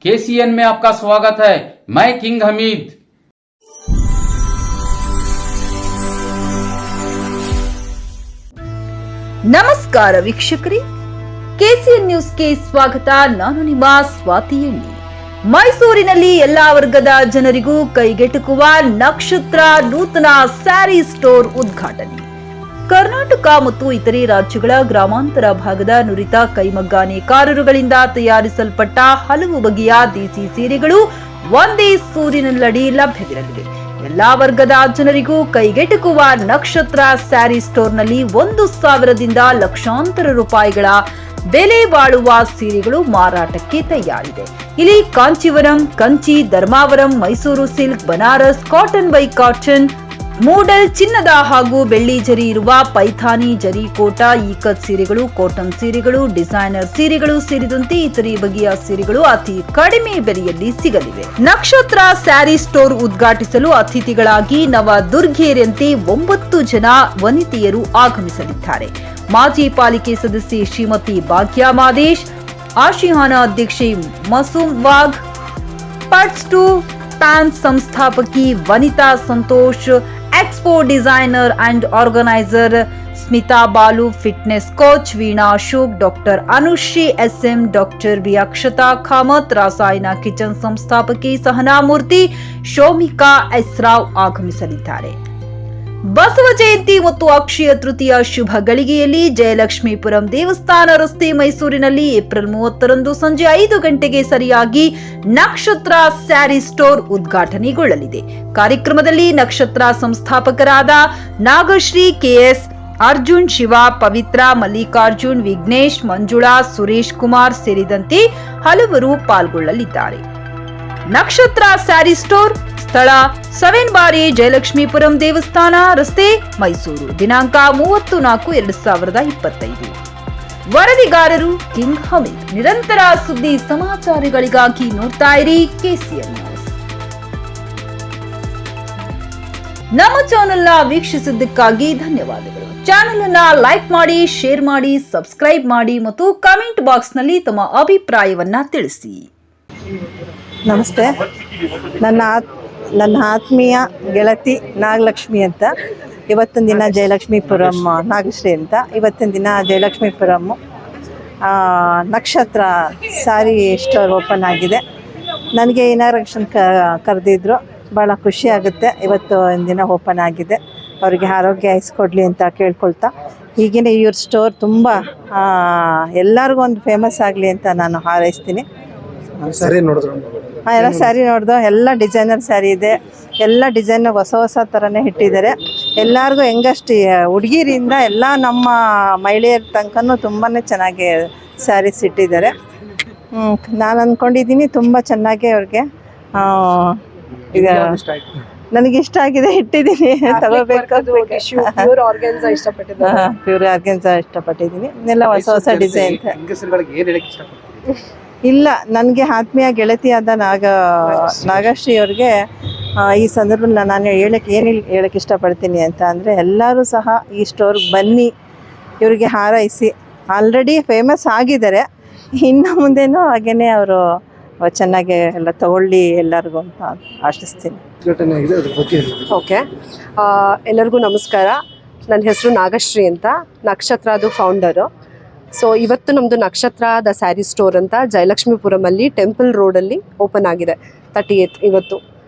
KCN में आपका स्वागत है। मैं किंग हमीद। ನಮಸ್ಕಾರ ವೀಕ್ಷಕರೇ, KCN ನ್ಯೂಸ್ಗೆ ಸ್ವಾಗತ. ನಾನು ನಿಮ್ಮ ಸ್ವಾತಿ ಎಣ್ಣಿ. ಮೈಸೂರಿನಲ್ಲಿ ಎಲ್ಲಾ ವರ್ಗದ ಜನರಿಗೂ ಕೈಗೆಟುಕುವ ನಕ್ಷತ್ರ ನೂತನ ಸ್ಯಾರಿ ಸ್ಟೋರ್ ಉದ್ಘಾಟನೆ. ಕರ್ನಾಟಕ ಮತ್ತು ಇತರೆ ರಾಜ್ಯಗಳ ಗ್ರಾಮಾಂತರ ಭಾಗದ ನುರಿತ ಕೈಮಗ್ಗ ನೇಕಾರರುಗಳಿಂದ ತಯಾರಿಸಲ್ಪಟ್ಟ ಹಲವು ಬಗೆಯ ದೇಸಿ ಸೀರೆಗಳು ಒಂದೇ ಸೂರಿನಲ್ಲಡಿ ಲಭ್ಯವಿರಲಿವೆ. ಎಲ್ಲಾ ವರ್ಗದ ಜನರಿಗೂ ಕೈಗೆಟುಕುವ ನಕ್ಷತ್ರ ಸ್ಯಾರಿ ಸ್ಟೋರ್ನಲ್ಲಿ 1,000ದಿಂದ ಲಕ್ಷಾಂತರ ರೂಪಾಯಿಗಳ ಬೆಲೆ ಬಾಳುವ ಸೀರೆಗಳು ಮಾರಾಟಕ್ಕೆ ತಯಾರಿದೆ. ಇಲ್ಲಿ Kanchivaram, Kanchi, Dharmavaram, Mysuru silk, Banaras, cotton by cotton, ಮೂಡಲ್, ಚಿನ್ನದ ಹಾಗೂ ಬೆಳ್ಳಿ ಜರಿ ಇರುವ ಪೈಥಾನಿ, ಜರಿ ಕೋಟ, ಈಕತ್ ಸೀರೆಗಳು, ಕಾಟನ್ ಸೀರೆಗಳು, ಡಿಸೈನರ್ ಸೀರೆಗಳು ಸೇರಿದಂತೆ ಇತರೆ ಬಗೆಯ ಸೀರೆಗಳು ಅತಿ ಕಡಿಮೆ ಬೆಲೆಯಲ್ಲಿ ಸಿಗಲಿವೆ. ನಕ್ಷತ್ರ ಸ್ಯಾರಿ ಸ್ಟೋರ್ ಉದ್ಘಾಟಿಸಲು ಅತಿಥಿಗಳಾಗಿ ನವದುರ್ಗೆಯರಂತೆ 9 ಜನ ವನಿತೆಯರು ಆಗಮಿಸಲಿದ್ದಾರೆ. ಮಾಜಿ ಪಾಲಿಕೆ ಸದಸ್ಯೆ ಶ್ರೀಮತಿ ಭಾಗ್ಯ ಮಾದೇಶ್, ಆಶಿಹಾನ ಅಧ್ಯಕ್ಷೆ Masoom Wagh, pots to pan ಸಂಸ್ಥಾಪಕಿ Vanitha Santosh, expo designer and organiser Smitha Balu, fitness coach Veena Ashok, doctor Anushree SM, doctor B Akshatha Kamath, Rasayana kitchen ಸಂಸ್ಥಾಪಕಿ ಸಹನಾ ಮೂರ್ತಿ, ಶೋಮಿಕಾ ಎಸ್ ರಾವ್ ಆಗಮಿಸಲಿದ್ದಾರೆ. ಬಸವ ಜಯಂತಿ ಮತ್ತು ಅಕ್ಷಯ ತೃತೀಯ ಶುಭ ಗಳಿಗೆಯಲ್ಲಿ ಜಯಲಕ್ಷ್ಮೀಪುರಂ ದೇವಸ್ಥಾನ ರಸ್ತೆ, ಮೈಸೂರಿನಲ್ಲಿ ಏಪ್ರಿಲ್ 30ರಂದು ಸಂಜೆ 5 ಗಂಟೆಗೆ ಸರಿಯಾಗಿ ನಕ್ಷತ್ರ ಸ್ಯಾರಿ ಸ್ಟೋರ್ ಉದ್ಘಾಟನೆಗೊಳ್ಳಲಿದೆ. ಕಾರ್ಯಕ್ರಮದಲ್ಲಿ ನಕ್ಷತ್ರ ಸಂಸ್ಥಾಪಕರಾದ ನಾಗಶ್ರೀ, KS, ಅರ್ಜುನ್, ಶಿವ, ಪವಿತ್ರ, ಮಲ್ಲಿಕಾರ್ಜುನ್, ವಿಘ್ನೇಶ್, ಮಂಜುಳಾ, ಸುರೇಶ್ ಕುಮಾರ್ ಸೇರಿದಂತೆ ಹಲವರು ಪಾಲ್ಗೊಳ್ಳಲಿದ್ದಾರೆ. ನಕ್ಷತ್ರ ಸ್ಯಾರಿ ಸ್ಟೋರ್ ಸ್ಥಳ 7 ಬಾರಿ ಜಯಲಕ್ಷ್ಮೀಪುರಂ ದೇವಸ್ಥಾನ ರಸ್ತೆ, ಮೈಸೂರು. ದಿನಾಂಕ 30/4/2025. ವರದಿಗಾರರು ಕಿಂಗ್ ಹಮೀದ್. ನಿರಂತರ ಸುದ್ದಿ ಸಮಾಚಾರಗಳಿಗಾಗಿ ನೋಡ್ತಾ ಇರಿ KCN ನ್ಯೂಸ್. ನಮ್ಮ ಚಾನೆಲ್ನ ವೀಕ್ಷಿಸಿದ್ದಕ್ಕಾಗಿ ಧನ್ಯವಾದಗಳು. ಚಾನೆಲ್ ಅನ್ನ ಲೈಕ್ ಮಾಡಿ, ಶೇರ್ ಮಾಡಿ, ಸಬ್ಸ್ಕ್ರೈಬ್ ಮಾಡಿ ಮತ್ತು ಕಮೆಂಟ್ ಬಾಕ್ಸ್ ನಲ್ಲಿ ತಮ್ಮ ಅಭಿಪ್ರಾಯವನ್ನ ತಿಳಿಸಿ. ನಮಸ್ತೆ. ನನ್ನ ಆತ್ಮೀಯ ಗೆಳತಿ ನಾಗಲಕ್ಷ್ಮಿ ಅಂತ. ಇವತ್ತಿನ ದಿನ ಜಯಲಕ್ಷ್ಮೀಪುರಂ, ನಾಗಶ್ರೀ ಅಂತ. ಇವತ್ತಿನ ದಿನ ಜಯಲಕ್ಷ್ಮೀಪುರಂ ನಕ್ಷತ್ರ ಸ್ಯಾರಿ ಸ್ಟೋರ್ ಓಪನ್ ಆಗಿದೆ. ನನಗೆ ಇನಾಗ್ರೇಷನ್ ಕರೆದಿದ್ರು. ಭಾಳ ಖುಷಿ ಆಗುತ್ತೆ. ಇವತ್ತು ದಿನ ಓಪನ್ ಆಗಿದೆ. ಅವರಿಗೆ ಆರೋಗ್ಯ ಇಸ್ಕೊಡ್ಲಿ ಅಂತ ಕೇಳ್ಕೊಳ್ತಾ, ಹೀಗೇ ಇವ್ರ ಸ್ಟೋರ್ ತುಂಬ ಎಲ್ಲರಿಗೂ ಒಂದು ಫೇಮಸ್ ಆಗಲಿ ಅಂತ ನಾನು ಹಾರೈಸ್ತೀನಿ. ಎಲ್ಲ ಸ್ಯಾರಿ ನೋಡ್ದು, ಎಲ್ಲ ಡಿಸೈನರ್ ಸ್ಯಾರಿ ಇದೆ. ಎಲ್ಲ ಡಿಸೈನ್ ಹೊಸ ಥರನೇ ಇಟ್ಟಿದ್ದಾರೆ. ಎಲ್ಲರಿಗೂ ಹೆಂಗಷ್ಟು ಹುಡುಗಿರಿಂದ ಎಲ್ಲ ನಮ್ಮ ಮಹಿಳೆಯರ ತನಕನೂ ತುಂಬಾ ಚೆನ್ನಾಗಿ ಸ್ಯಾರೀಸ್ ಇಟ್ಟಿದ್ದಾರೆ. ನಾನು ಅಂದ್ಕೊಂಡಿದ್ದೀನಿ ತುಂಬ ಚೆನ್ನಾಗಿ ಅವ್ರಿಗೆ ಈಗ ನನಗೆ ಇಷ್ಟ ಆಗಿದೆ, ಇಟ್ಟಿದ್ದೀನಿ. ತಗೋಬೇಕು. ಪ್ಯೂರ್ ಆರ್ಗನ್ಸಾ ಇಷ್ಟಪಟ್ಟಿದ್ದೀನಿ. ಎಲ್ಲ ಹೊಸ ಡಿಸೈನ್. ಇಲ್ಲ, ನನಗೆ ಆತ್ಮೀಯ ಗೆಳತಿಯಾದ ನಾಗಶ್ರೀ ಅವ್ರಿಗೆ ಈ ಸಂದರ್ಭದಲ್ಲಿ ನಾನು ಹೇಳಕ್ಕೆ ಇಷ್ಟಪಡ್ತೀನಿ ಅಂತ ಅಂದರೆ, ಎಲ್ಲರೂ ಸಹ ಈ ಸ್ಟೋರ್ಗೆ ಬನ್ನಿ, ಇವರಿಗೆ ಹಾರೈಸಿ. ಆಲ್ರೆಡಿ ಫೇಮಸ್ ಆಗಿದ್ದಾರೆ, ಇನ್ನು ಮುಂದೆನೂ ಹಾಗೇ ಅವರು ಚೆನ್ನಾಗಿ ಎಲ್ಲ ತಗೊಳ್ಳಿ ಎಲ್ಲರಿಗೂ ಅಂತ ಆಶಿಸ್ತೀನಿ. ಓಕೆ, ಎಲ್ಲರಿಗೂ ನಮಸ್ಕಾರ. ನನ್ನ ಹೆಸರು ನಾಗಶ್ರೀ ಅಂತ, ನಕ್ಷತ್ರದು ಫೌಂಡರು. ಸೊ ಇವತ್ತು ನಮ್ಮದು ನಕ್ಷತ್ರ ದ ಸ್ಯಾರಿ ಸ್ಟೋರ್ ಅಂತ ಜಯಲಕ್ಷ್ಮೀಪುರಮಲ್ಲಿ ಟೆಂಪಲ್ ರೋಡಲ್ಲಿ ಓಪನ್ ಆಗಿದೆ 38 ಇವತ್ತು.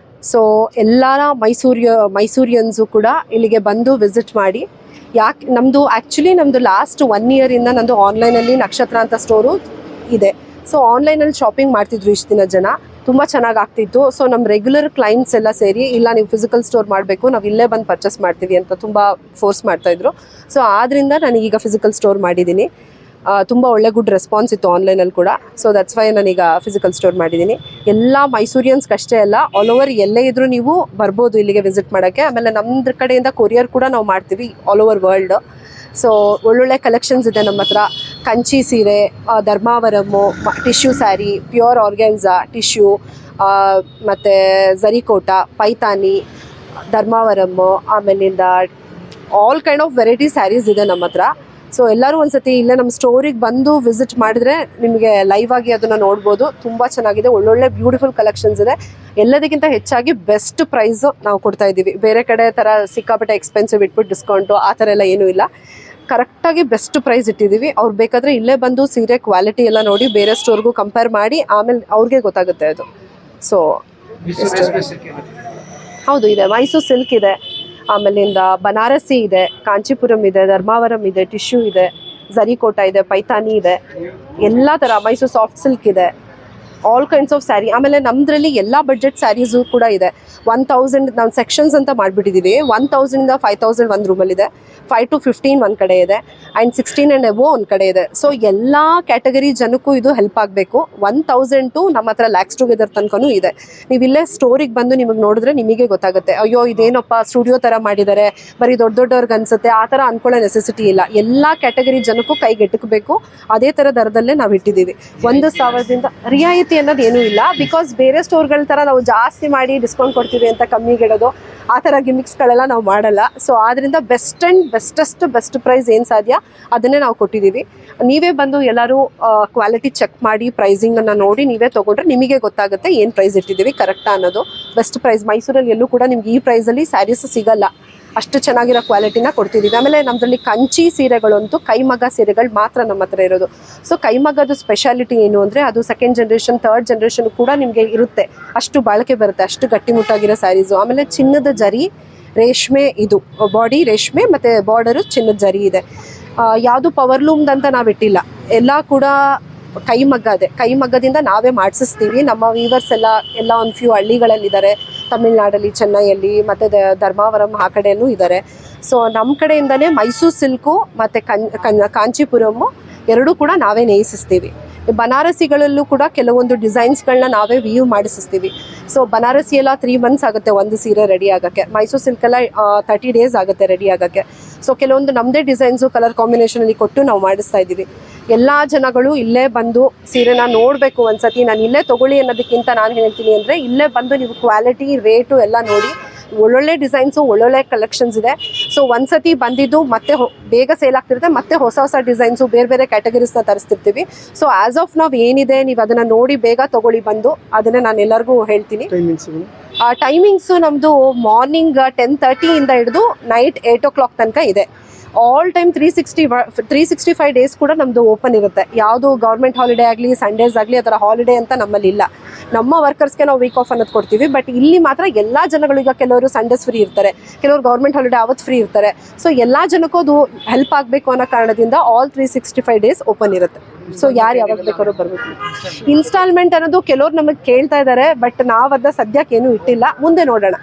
ಸೊ ಎಲ್ಲರ ಮೈಸೂರಿಯನ್ಸು ಕೂಡ ಇಲ್ಲಿಗೆ ಬಂದು ವಿಸಿಟ್ ಮಾಡಿ. ಯಾಕೆ ನಮ್ಮದು ಲಾಸ್ಟ್ 1 ಇಯರಿಂದ ನಂದು ಆನ್ಲೈನಲ್ಲಿ ನಕ್ಷತ್ರ ಅಂತ ಸ್ಟೋರು ಇದೆ. ಸೊ ಆನ್ಲೈನಲ್ಲಿ ಶಾಪಿಂಗ್ ಮಾಡ್ತಿದ್ರು ಇಷ್ಟು ದಿನ ಜನ, ತುಂಬ ಚೆನ್ನಾಗಿ ಆಗ್ತಿತ್ತು. ಸೊ ನಮ್ಮ ರೆಗ್ಯುಲರ್ ಕ್ಲೈಂಟ್ಸ್ ಎಲ್ಲ ಸೇರಿ, ಇಲ್ಲ ನೀವು ಫಿಸಿಕಲ್ ಸ್ಟೋರ್ ಮಾಡಬೇಕು, ನಾವು ಇಲ್ಲೇ ಬಂದು ಪರ್ಚೇಸ್ ಮಾಡ್ತೀವಿ ಅಂತ ತುಂಬ ಫೋರ್ಸ್ ಮಾಡ್ತಾಯಿದ್ರು. ಸೊ ಆದ್ದರಿಂದ ನಾನೀಗ ಫಿಸಿಕಲ್ ಸ್ಟೋರ್ ಮಾಡಿದ್ದೀನಿ. ತುಂಬ ಒಳ್ಳೆ ಗುಡ್ ರೆಸ್ಪಾನ್ಸ್ ಇತ್ತು ಆನ್ಲೈನಲ್ಲಿ ಕೂಡ. ಸೊ ದಟ್ಸ್ ವೈ ನಾನೀಗ ಫಿಸಿಕಲ್ ಸ್ಟೋರ್ ಮಾಡಿದ್ದೀನಿ. ಎಲ್ಲ ಮೈಸೂರಿಯನ್ಸ್ಗಷ್ಟೇ ಅಲ್ಲ, ಆಲ್ ಓವರ್ ಎಲ್ಲೇ ಇದ್ದರೂ ನೀವು ಬರ್ಬೋದು ಇಲ್ಲಿಗೆ ವಿಸಿಟ್ ಮಾಡೋಕ್ಕೆ. ಆಮೇಲೆ ನಮ್ಮದ್ರ ಕಡೆಯಿಂದ ಕೊರಿಯರ್ ಕೂಡ ನಾವು ಮಾಡ್ತೀವಿ ಆಲ್ ಓವರ್ ವರ್ಲ್ಡ್. ಸೊ ಒಳ್ಳೊಳ್ಳೆ ಕಲೆಕ್ಷನ್ಸ್ ಇದೆ ನಮ್ಮ ಹತ್ರ. ಕಂಚಿ ಸೀರೆ, Dharmavaram, tissue saree, pure organza tissue, ಮತ್ತು ಜರಿಕೋಟ, ಪೈತಾನಿ, ಧರ್ಮಾವರಮ್ಮು, ಆಮೇಲಿಂದ all kind of variety sarees ಇದೆ ನಮ್ಮ ಹತ್ರ. ಸೊ ಎಲ್ಲರೂ ಒಂದ್ಸತಿ ಇಲ್ಲೇ ನಮ್ಮ ಸ್ಟೋರಿಗೆ ಬಂದು ವಿಸಿಟ್ ಮಾಡಿದ್ರೆ ನಿಮಗೆ ಲೈವ್ ಆಗಿ ಅದನ್ನು ನೋಡ್ಬೋದು. ತುಂಬ ಚೆನ್ನಾಗಿದೆ, ಒಳ್ಳೊಳ್ಳೆ ಬ್ಯೂಟಿಫುಲ್ ಕಲೆಕ್ಷನ್ಸ್ ಇದೆ. ಎಲ್ಲದಕ್ಕಿಂತ ಹೆಚ್ಚಾಗಿ ಬೆಸ್ಟ್ ಪ್ರೈಸು ನಾವು ಕೊಡ್ತಾ ಇದ್ದೀವಿ. ಬೇರೆ ಕಡೆ ಥರ ಸಿಕ್ಕಾಪಟ್ಟೆ ಎಕ್ಸ್ಪೆನ್ಸಿವ್ ಇಟ್ಬಿಟ್ಟು ಡಿಸ್ಕೌಂಟು ಆ ಥರ ಎಲ್ಲ ಏನೂ ಇಲ್ಲ. ಕರೆಕ್ಟಾಗಿ ಬೆಸ್ಟ್ ಪ್ರೈಸ್ ಇಟ್ಟಿದ್ದೀವಿ. ಅವ್ರು ಬೇಕಾದರೆ ಇಲ್ಲೇ ಬಂದು ಸೀರೆ ಕ್ವಾಲಿಟಿ ಎಲ್ಲ ನೋಡಿ ಬೇರೆ ಸ್ಟೋರ್ಗೂ ಕಂಪೇರ್ ಮಾಡಿ ಆಮೇಲೆ ಅವ್ರಿಗೆ ಗೊತ್ತಾಗುತ್ತೆ ಅದು. ಸೊ ಹೌದು, ಇದೆ ಮೈಸೂರು ಸಿಲ್ಕ್ ಇದೆ, ಆಮೇಲಿಂದ ಬನಾರಸಿ ಇದೆ, ಕಾಂಚೀಪುರಂ ಇದೆ, ಧರ್ಮಾವರಂ ಇದೆ, ಟಿಶ್ಯೂ ಇದೆ, ಝರಿಕೋಟ ಇದೆ, ಪೈತಾನಿ ಇದೆ, ಎಲ್ಲ ಥರ ಮೈಸೂರು ಸಾಫ್ಟ್ ಸಿಲ್ಕ್ ಇದೆ, ಆಲ್ ಕೈಂಡ್ಸ್ ಆಫ್ ಸ್ಯಾರಿ. ಆಮೇಲೆ ನಮ್ಮದ್ರಲ್ಲಿ ಎಲ್ಲ ಬಡ್ಜೆಟ್ ಸ್ಯಾರೀಸು ಕೂಡ ಇದೆ. 1000 ನಾವು ಸೆಕ್ಷನ್ಸ್ ಅಂತ ಮಾಡಿಬಿಟ್ಟಿದ್ದೀವಿ. 1000 5000 ಒಂದು ರೂಮಲ್ಲಿದೆ, 5 to 15 ಒಂದು ಕಡೆ ಇದೆ, ಆ್ಯಂಡ್ 16 and above ಒಂದು ಕಡೆ ಇದೆ. ಸೊ ಎಲ್ಲ ಕ್ಯಾಟಗರಿ ಜನಕ್ಕೂ ಇದು ಹೆಲ್ಪ್ ಆಗಬೇಕು. 1000 to ನಮ್ಮ ಹತ್ರ ಲ್ಯಾಕ್ಸ್ ಟುಗೆದರ್ ತನಕನೂ ಇದೆ. ನೀವು ಇಲ್ಲೇ ಸ್ಟೋರಿಗೆ ಬಂದು ನಿಮಗೆ ನೋಡಿದ್ರೆ ನಿಮಗೆ ಗೊತ್ತಾಗುತ್ತೆ, ಅಯ್ಯೋ ಇದೇನಪ್ಪ ಸ್ಟುಡಿಯೋ ಥರ ಮಾಡಿದ್ದಾರೆ, ಬರೀ ದೊಡ್ಡವ್ರಿಗೆ ಅನಿಸುತ್ತೆ, ಆ ಥರ ಅಂದ್ಕೊಳ್ಳೋ ನೆಸೆಸಿಟಿ ಇಲ್ಲ. ಎಲ್ಲ ಕ್ಯಾಟಗರಿ ಜನಕ್ಕೂ ಕೈಗೆಟಕಬೇಕು, ಅದೇ ಥರ ದರದಲ್ಲೇ ನಾವು ಇಟ್ಟಿದ್ದೀವಿ. 1000ದಿಂದ ರಿಯಾಯಿತಿ ಅನ್ನೋದು ಏನೂ ಇಲ್ಲ. ಬಿಕಾಸ್ ಬೇರೆ ಸ್ಟೋರ್ಗಳ ಥರ ನಾವು ಜಾಸ್ತಿ ಮಾಡಿ ಡಿಸ್ಕೌಂಟ್ ಕೊಡ್ತೀವಿ ಅಂತ ಕಮ್ಮಿಗೆ ಇಡೋದು ಆ ಥರ ಗಿಮಿಕ್ಸ್ಗಳೆಲ್ಲ ನಾವು ಮಾಡಲ್ಲ. ಸೊ ಆದ್ದರಿಂದ ಬೆಸ್ಟ್ ಆ್ಯಂಡ್ ಬೆಸ್ಟ್ ಪ್ರೈಸ್ ಏನು ಸಾಧ್ಯ ಅದನ್ನೇ ನಾವು ಕೊಟ್ಟಿದ್ದೀವಿ. ನೀವೇ ಬಂದು ಎಲ್ಲರೂ ಕ್ವಾಲಿಟಿ ಚೆಕ್ ಮಾಡಿ ಪ್ರೈಸಿಂಗನ್ನು ನೋಡಿ ನೀವೇ ತೊಗೊಂಡ್ರೆ ನಿಮಗೆ ಗೊತ್ತಾಗುತ್ತೆ ಏನು ಪ್ರೈಸ್ ಇಟ್ಟಿದ್ದೀವಿ ಕರೆಕ್ಟಾ ಅನ್ನೋದು. ಬೆಸ್ಟ್ ಪ್ರೈಸ್ ಮೈಸೂರಲ್ಲಿ ಎಲ್ಲೂ ಕೂಡ ನಿಮ್ಗೆ ಈ ಪ್ರೈಸಲ್ಲಿ ಸ್ಯಾರೀಸ್ ಸಿಗಲ್ಲ, ಅಷ್ಟು ಚೆನ್ನಾಗಿರೋ ಕ್ವಾಲಿಟಿನ ಕೊಡ್ತಿದ್ದೀವಿ. ಆಮೇಲೆ ನಮ್ಮದ್ರಲ್ಲಿ ಕಂಚಿ ಸೀರೆಗಳಂತೂ ಕೈಮಗ್ಗ ಸೀರೆಗಳು ಮಾತ್ರ ನಮ್ಮ ಹತ್ರ ಇರೋದು. ಸೊ ಕೈಮಗ್ಗದ ಸ್ಪೆಷಾಲಿಟಿ ಏನು ಅಂದರೆ ಅದು 2nd ಜನರೇಷನ್ 3rd ಜನರೇಷನ್ ಕೂಡ ನಿಮಗೆ ಇರುತ್ತೆ, ಅಷ್ಟು ಬಾಳಿಕೆ ಬರುತ್ತೆ, ಅಷ್ಟು ಗಟ್ಟಿಮುಟ್ಟಾಗಿರೋ ಸ್ಯಾರೀಸು. ಆಮೇಲೆ ಚಿನ್ನದ ಜರಿ ರೇಷ್ಮೆ, ಇದು ಬಾಡಿ ರೇಷ್ಮೆ ಮತ್ತು ಬಾರ್ಡರು ಚಿನ್ನದ ಜರಿ ಇದೆ. ಯಾವುದು ಪವರ್ಲೂಮ್ದಂತ ನಾವು ಇಟ್ಟಿಲ್ಲ, ಎಲ್ಲ ಕೂಡ ಕೈಮಗ್ಗ ಇದೆ. ಕೈಮಗ್ಗದಿಂದ ನಾವೇ ಮಾಡಿಸ್ತೀವಿ. ನಮ್ಮ ವೀವರ್ಸ್ ಎಲ್ಲ ಒಂದು ಫ್ಯೂ ಹಳ್ಳಿಗಳಲ್ಲಿದ್ದಾರೆ, ತಮಿಳ್ನಾಡಲ್ಲಿ, ಚೆನ್ನೈಯಲ್ಲಿ ಮತ್ತು ಧರ್ಮಾವರಂ ಆ ಕಡೆಯೂ ಇದ್ದಾರೆ. ಸೊ ನಮ್ಮ ಕಡೆಯಿಂದನೇ ಮೈಸೂರು ಸಿಲ್ಕು ಮತ್ತು ಕಾಂಚೀಪುರಮ್ಮು ಎರಡೂ ಕೂಡ ನಾವೇ ನೇಯಿಸ್ತೀವಿ. ಬನಾರಸಿಗಳಲ್ಲೂ ಕೂಡ ಕೆಲವೊಂದು ಡಿಸೈನ್ಸ್ಗಳನ್ನ ನಾವೇ ವ್ಯೂ ಮಾಡಿಸ್ತೀವಿ. ಸೊ ಬನಾರಸಿ ಎಲ್ಲ 3 months ಆಗುತ್ತೆ ಒಂದು ಸೀರೆ ರೆಡಿ ಆಗೋಕ್ಕೆ. ಮೈಸೂರು ಸಿಲ್ಕೆಲ್ಲ 30 days ಆಗುತ್ತೆ ರೆಡಿ ಆಗೋಕ್ಕೆ. ಸೊ ಕೆಲವೊಂದು ನಮ್ಮದೇ ಡಿಸೈನ್ಸು ಕಲರ್ ಕಾಂಬಿನೇಷನಲ್ಲಿ ಕೊಟ್ಟು ನಾವು ಮಾಡಿಸ್ತಾ ಇದ್ದೀವಿ. ಎಲ್ಲ ಜನಗಳು ಇಲ್ಲೇ ಬಂದು ಸೀರೆನ ನೋಡಬೇಕು ಒಂದ್ಸತಿ. ನಾನು ಇಲ್ಲೇ ತೊಗೊಳ್ಳಿ ಅನ್ನೋದಕ್ಕಿಂತ ನಾನು ಹೇಳ್ತೀನಿ ಅಂದರೆ ಇಲ್ಲೇ ಬಂದು ನೀವು ಕ್ವಾಲಿಟಿ ರೇಟು ಎಲ್ಲ ನೋಡಿ, ಒಳ್ಳೊಳ್ಳೆ ಡಿಸೈನ್ಸು ಒಳ್ಳೊಳ್ಳೆ ಕಲೆಕ್ಷನ್ಸ್ ಇದೆ. ಸೊ ಒಂದ್ಸತಿ ಬಂದಿದ್ದು ಮತ್ತೆ ಬೇಗ ಸೇಲ್ ಆಗ್ತಿರುತ್ತೆ, ಮತ್ತೆ ಹೊಸ ಡಿಸೈನ್ಸು ಬೇರೆ ಬೇರೆ ಕ್ಯಾಟಗರೀಸ್ನ ತರಿಸ್ತಿರ್ತೀವಿ. ಸೊ ಆ್ಯಸ್ ಆಫ್ ನಾವು ಏನಿದೆ ನೀವು ಅದನ್ನು ನೋಡಿ ಬೇಗ ತೊಗೊಳ್ಳಿ ಬಂದು, ಅದನ್ನೇ ನಾನು ಎಲ್ಲರಿಗೂ ಹೇಳ್ತೀನಿ. ಟೈಮಿಂಗ್ಸು ನಮ್ಮದು ಮಾರ್ನಿಂಗ್ 10:30 ಹಿಡಿದು ನೈಟ್ 8 o'clock ತನಕ ಇದೆ. ಆಲ್ ಟೈಮ್ 365 days ಕೂಡ ನಮ್ಮದು ಓಪನ್ ಇರುತ್ತೆ. ಯಾವುದು ಗೌರ್ಮೆಂಟ್ ಹಾಲಿಡೇ ಆಗಲಿ ಸಂಡೇಸ್ ಆಗಲಿ ಅದರ ಹಾಲಿಡೇ ಅಂತ ನಮ್ಮಲ್ಲಿ ಇಲ್ಲ. ನಮ್ಮ ವರ್ಕರ್ಸ್ಗೆ ನಾವು ವೀಕ್ ಆಫ್ ಅನ್ನೋದು ಕೊಡ್ತೀವಿ. ಬಟ್ ಇಲ್ಲಿ ಮಾತ್ರ ಎಲ್ಲ ಜನಗಳು, ಈಗ ಕೆಲವರು ಸಂಡೇಸ್ ಫ್ರೀ ಇರ್ತಾರೆ, ಕೆಲವರು ಗೌರ್ಮೆಂಟ್ ಹಾಲಿಡೇ ಅವತ್ತು ಫ್ರೀ ಇರ್ತಾರೆ. ಸೊ ಎಲ್ಲ ಜನಕ್ಕೂ ಅದು ಹೆಲ್ಪ್ ಆಗಬೇಕು ಅನ್ನೋ ಕಾರಣದಿಂದ ಆಲ್ 365 days ಓಪನ್ ಇರುತ್ತೆ. ಸೊ ಯಾರು ಯಾವಾಗ ಬೇಕಾದ್ರೂ ಬರಬೇಕು. ಇನ್ಸ್ಟಾಲ್ಮೆಂಟ್ ಅನ್ನೋದು ಕೆಲವ್ರು ನಮಗೆ ಕೇಳ್ತಾ ಇದ್ದಾರೆ, ಬಟ್ ನಾವು ಅದನ್ನ ಸದ್ಯಕ್ಕೆ ಏನೂ ಇಟ್ಟಿಲ್ಲ, ಮುಂದೆ ನೋಡೋಣ.